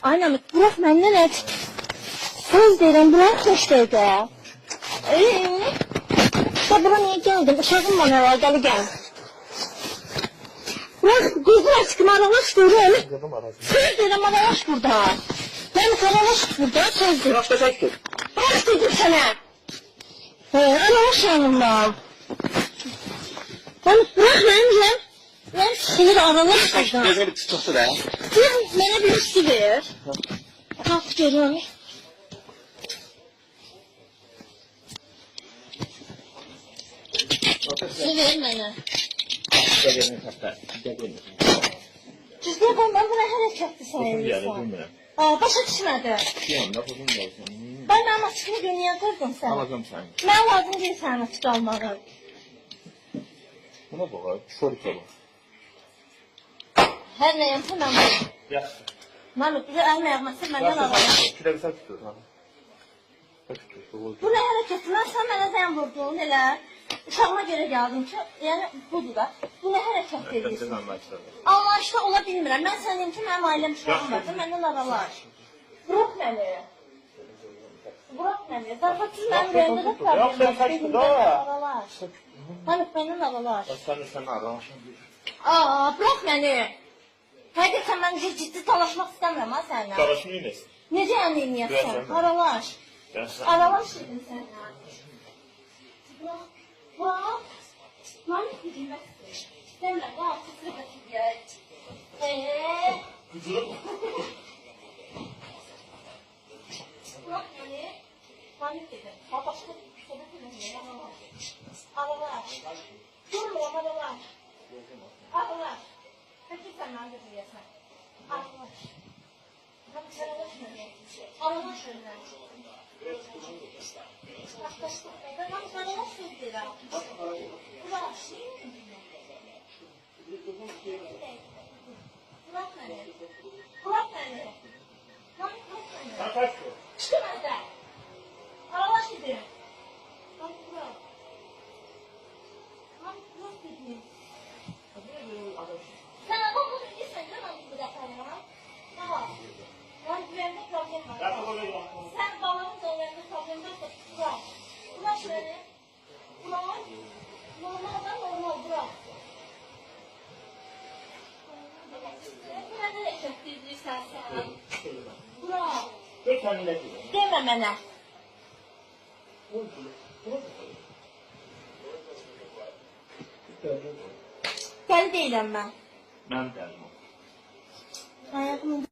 Aynen, bırak məndən et. Söz deyirəm, bırak 5 dəqiqə. Da bura niyə gəldin? Uşağım bana əlaqəli gəl. Bırak, gözünü açıqım, aralaş görüm. Söz deyirəm, aralaş burada. Yəni, aralaş burada, söz deyirəm. Bırak da çəkdir. Bırak dedim sənə. Aralaş yanımdan. Bırak mənim. Mən sinir aralaş burada. Gözünü bir tutdu da. Mənə bir üstü ver. Qalx görüm. Üstü ver mənə. Düzgün qoy, mən buna hərəkətli sayılırsan. Başa düşmədi. Ben mənim açıqını günüyə qırdım sən. Alacağım səni. Mən lazım deyil sənin açıq almağın. Buna bax, şorika bax. Hər nə yapsın mən bunu. Yaxşı. Mənim bir əlim ayağması məndən alalım. Küləqsə tutur. Bu nə hərəkəti? Mən sən mənə zən vurdun elə. Uşağıma görə gəldim ki, yəni budur da. Bu nə hərəkət edirsin? Anlaşda ola bilmirəm. Mən sən deyim ki, mənim ailəm uşağım vardı, məndən aralaş. Bırak məni. Bırak məni. Zarfatsız mənim rəyində də problem var. Dedim məndən aralaş. Məndən aralaş. Sən aralaşın. Bırak məni. Həqiqətən mən ciddi talaşmaq istəmirəm ha sənlə. Talaşmayın nəsin? Necə yəni eləyəsən? Aralaş. Aralaş dedim sənlə. Bırak. Mən dedim mən. Demirəm, daha fısırı qaçırıyək. Bırak məni. Mən dedim. Başqa bir şey demirəm. Aralaş. Durma, aralaş. Aralaş. Peki sen nerede duruyorsun? Aralaş. Hadi sen aralaş məni. Aralaş önüne. Ben aralaş söz deyirəm. Bırak. Bırak məni. Bırak məni. Bırak məni. Çıkın evden. Aralaş dedim. Bırak. Bırak dedim. Sen adam bunu bilirsen değil mi bu defa ya? Ne var? Yani güvende problem var. Sen babanın üzerinde problem yoksa bırak. Bırak şöyle. Bırak. Normalden normal bırak. Bırak nereye çöktürdüysen sen? Bırak. Deme bana. Gel değilim ben. Mən dəlim. Hayatımın